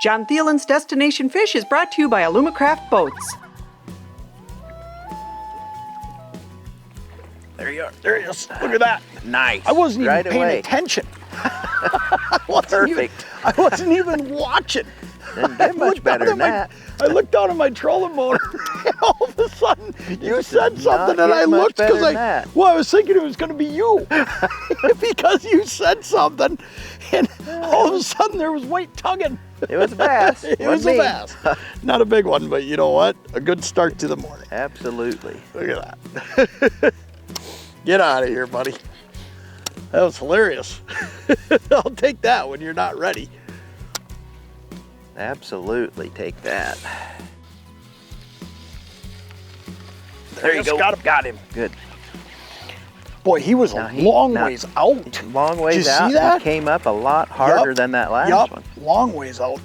John Thielen's Destination Fish is brought to you by Alumacraft Boats. There you are. There he is. Look at that. Nice. I wasn't even Right paying away. attention. I wasn't even watching. Didn't get much better than that. I looked down at my trolling motor, and all of a sudden you said something, and get I much looked better because than that. I was thinking it was going to be you because you said something, and all of a sudden there was weight tugging. It was a bass. It was a bass. Not a big one, but you know what? A good start to the morning. Absolutely. Look at that. Get out of here, buddy. That was hilarious. I'll take that when you're not ready. Absolutely take that. There you go. Got him. Good. Boy, he was a long ways out. Long ways Did you out. see that? He came up a lot harder than that last one. Long ways out.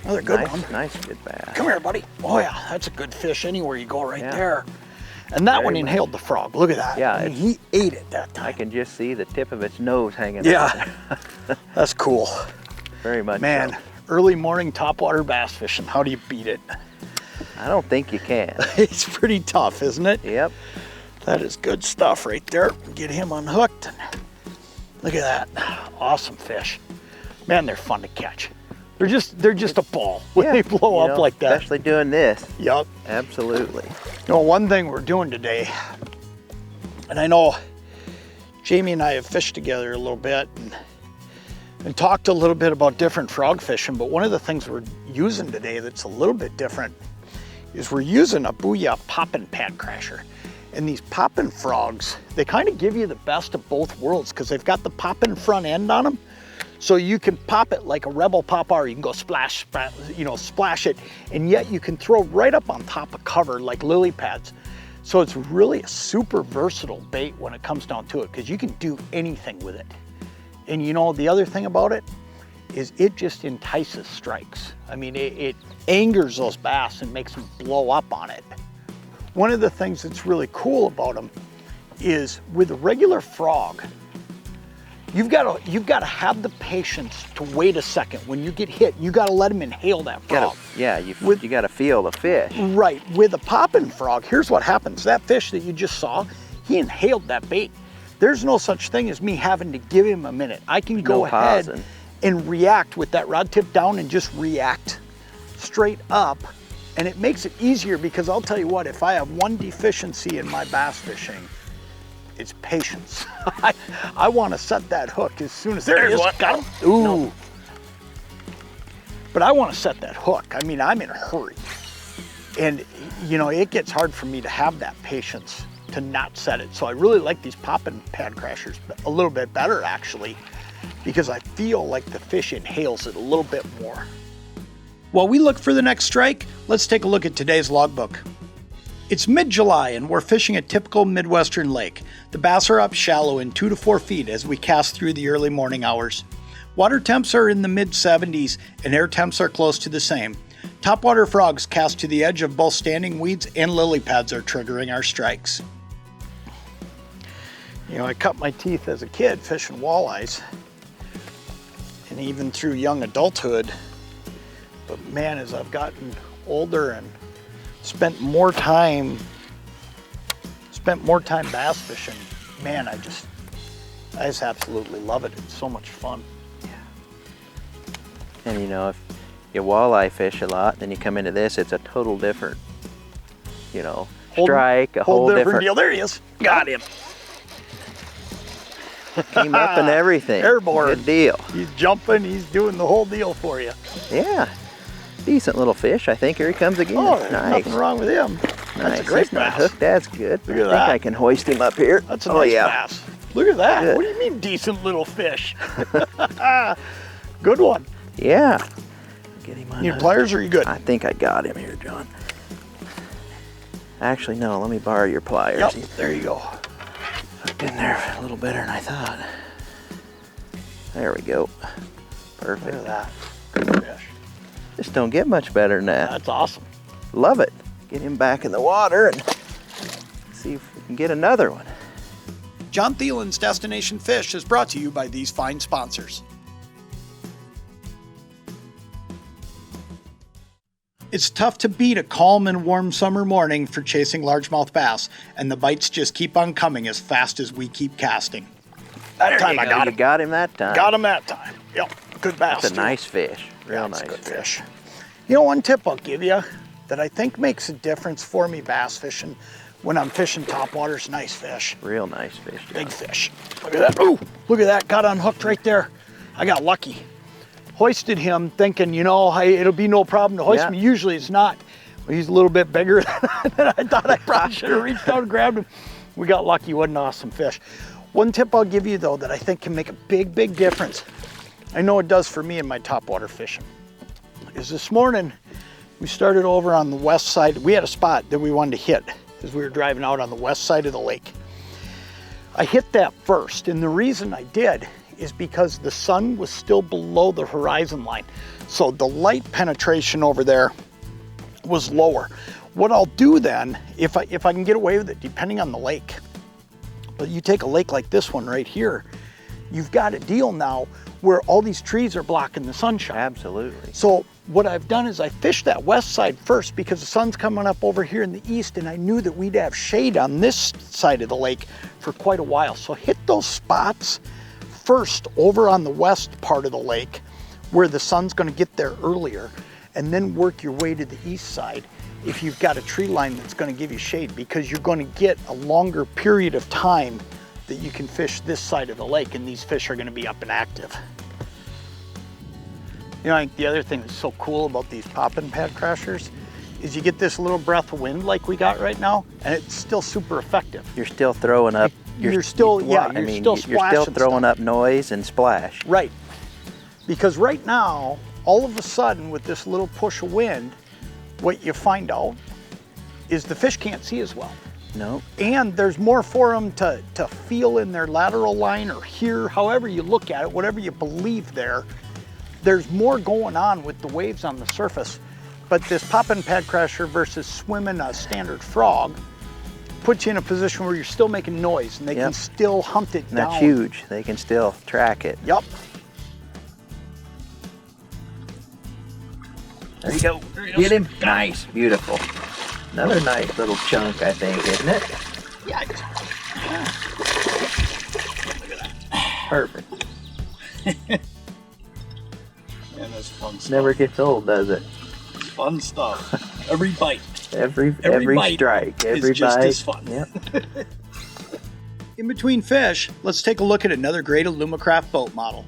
Another good one. Nice, good bass. Come here, buddy. Oh yeah, that's a good fish anywhere you go right Yeah. there. And that Very one much. inhaled the frog. Look at that. Yeah, I mean, he ate it that time. I can just see the tip of its nose hanging out Yeah, there. that's cool. Very much Man, so. early morning topwater bass fishing. How do you beat it? I don't think you can. It's pretty tough, isn't it? Yep. That is good stuff right there. Get him unhooked. Look at that. Awesome fish. Man, they're fun to catch. They're just a ball when they blow up like that. Especially doing this. Yep. Absolutely. You know, one thing we're doing today, and I know Jamie and I have fished together a little bit and talked a little bit about different frog fishing, but one of the things we're using today that's a little bit different is we're using a BOOYAH Popping Pad Crasher. And these popping frogs, they kind of give you the best of both worlds because they've got the popping front end on them. So you can pop it like a Rebel Pop R. You can go splash, splash it, and yet you can throw right up on top of cover like lily pads. So it's really a super versatile bait when it comes down to it because you can do anything with it. And you know, the other thing about it is it just entices strikes. I mean, it angers those bass and makes them blow up on it. One of the things that's really cool about them is with a regular frog, you've got to have the patience to wait a second. When you get hit, you got to let them inhale that frog. You got to feel the fish. Right. With a popping frog, here's what happens. That fish that you just saw, he inhaled that bait. There's no such thing as me having to give him a minute. I can go ahead and react with that rod tip down and just react straight up. And it makes it easier because I'll tell you what, if I have one deficiency in my bass fishing, it's patience. I want to set that hook as soon as there's one. Got him. Ooh. No. But I want to set that hook. I mean, I'm in a hurry. And you know, it gets hard for me to have that patience to not set it. So I really like these popping pad crashers a little bit better actually, because I feel like the fish inhales it a little bit more. While we look for the next strike, let's take a look at today's logbook. It's mid-July and we're fishing a typical Midwestern lake. The bass are up shallow in 2 to 4 feet as we cast through the early morning hours. Water temps are in the mid-70s and air temps are close to the same. Topwater frogs cast to the edge of both standing weeds and lily pads are triggering our strikes. You know, I cut my teeth as a kid fishing walleyes and even through young adulthood. But man, as I've gotten older and spent more time bass fishing, man, I just absolutely love it. It's so much fun. Yeah. And you know, if you walleye fish a lot, then you come into this, it's a total different, you know, strike, a whole different deal. There he is. Got him. Came up and everything. Airborne. Good deal. He's jumping, he's doing the whole deal for you. Yeah. Decent little fish. I think here he comes again. Oh, there's nice. nothing wrong with him. That's a great He's not bass. hooked. That's good. Look at I think that. I can hoist him up here. That's a nice bass. Look at that. Good. What do you mean decent little fish? Good one. Yeah. Get him on. Need pliers or are you good? I think I got him here, John. Actually, no. Let me borrow your pliers. Yep, there you go. Hooked in there a little better than I thought. There we go. Perfect. Look at that. Good fish. Just don't get much better than that. That's awesome. Love it. Get him back in the water and see if we can get another one. John Thielen's Destination Fish is brought to you by these fine sponsors. It's tough to beat a calm and warm summer morning for chasing largemouth bass, and the bites just keep on coming as fast as we keep casting. That time I got him. You got him that time. Got him that time. Yep, good bass. That's a nice fish. Real nice good fish. You know, one tip I'll give you that I think makes a difference for me bass fishing when I'm fishing topwaters, nice fish. Real nice fish. John. Big fish. Look at that. Ooh, look at that. Got unhooked right there. I got lucky. Hoisted him thinking, you know, it'll be no problem to hoist me. Usually it's not. But he's a little bit bigger than I thought. I probably should have reached out and grabbed him. We got lucky. What an awesome fish. One tip I'll give you though that I think can make a big, big difference. I know it does for me in my topwater fishing. Is this morning we started over on the west side. We had a spot that we wanted to hit as we were driving out on the west side of the lake. I hit that first, and the reason I did is because the sun was still below the horizon line. So the light penetration over there was lower. What I'll do then, if I can get away with it, depending on the lake, but you take a lake like this one right here, you've got a deal now where all these trees are blocking the sunshine. Absolutely. So what I've done is I fished that west side first because the sun's coming up over here in the east, and I knew that we'd have shade on this side of the lake for quite a while. So hit those spots first over on the west part of the lake where the sun's going to get there earlier, and then work your way to the east side if you've got a tree line that's going to give you shade, because you're going to get a longer period of time that you can fish this side of the lake, and these fish are going to be up and active. You know, I think the other thing that's so cool about these popping pad crashers is you get this little breath of wind like we got right now, and it's still super effective. You're still throwing up. You're still throwing up noise and splash. Right. Because right now, all of a sudden, with this little push of wind, what you find out is the fish can't see as well. No. And there's more for them to feel in their lateral line or hear, however you look at it, whatever you believe there. There's more going on with the waves on the surface. But this popping pad crasher versus swimming a standard frog puts you in a position where you're still making noise, and they can still hunt it down. That's huge. They can still track it. Yep. There you go. Get him. Nice. Beautiful. Another nice little chunk, I think, isn't it? Yeah. Look at that. Perfect. Man, that's fun stuff. Never gets old, does it? Fun stuff. Every bite. Every bite strike. Every is just bite. as fun. Yep. In between fish, let's take a look at another great Alumacraft boat model.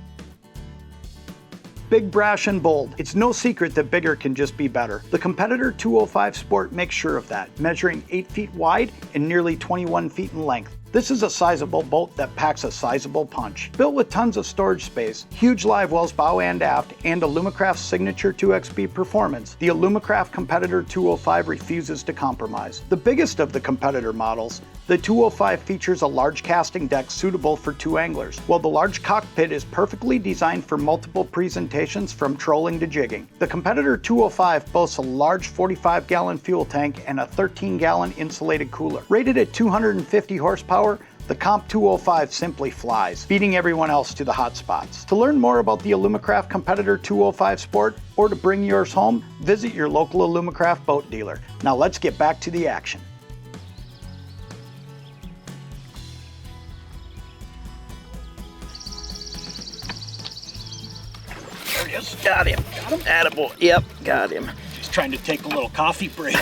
Big, brash, and bold. It's no secret that bigger can just be better. The Competitor 205 Sport makes sure of that, measuring 8 feet wide and nearly 21 feet in length. This is a sizable boat that packs a sizable punch. Built with tons of storage space, huge live wells bow and aft, and Alumacraft's signature 2XP performance, the Alumacraft Competitor 205 refuses to compromise. The biggest of the Competitor models, the 205 features a large casting deck suitable for 2 anglers, while the large cockpit is perfectly designed for multiple presentations from trolling to jigging. The Competitor 205 boasts a large 45-gallon fuel tank and a 13-gallon insulated cooler. Rated at 250 horsepower, the Comp 205 simply flies, beating everyone else to the hot spots. To learn more about the Alumacraft Competitor 205 Sport, or to bring yours home, visit your local Alumacraft boat dealer. Now let's get back to the action. There he is. Got him. Attaboy. Yep, got him. Just trying to take a little coffee break.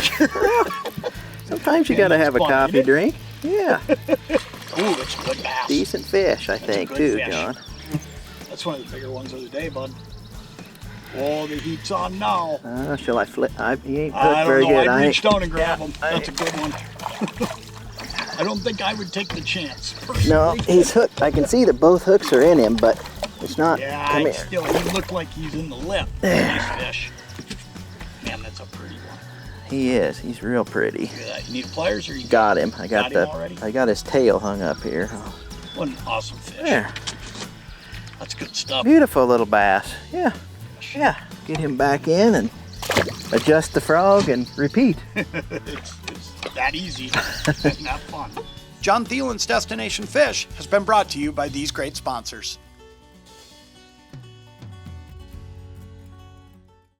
Sometimes you gotta have a coffee drink. Yeah. Ooh, that's a good bass. Decent fish, I think, too, fish. John. That's one of the bigger ones of the day, bud. Oh, the heat's on now. Shall I flip? He ain't hooked very good. I reached down and grabbed him. That's a good one. I don't think I would take the chance. Personally. No, he's hooked. I can see that both hooks are in him, but it's not. Yeah, Come here. Still, he looked like he's in the lip. Nice fish. Man, that's a pretty one. He is. He's real pretty. Look at that. You need pliers, or you got him? I got him already? I got his tail hung up here. What an awesome fish. There. That's good stuff. Beautiful little bass. Yeah. Yeah. Get him back in and adjust the frog and repeat. It's that easy and that fun. John Thielen's Destination Fish has been brought to you by these great sponsors.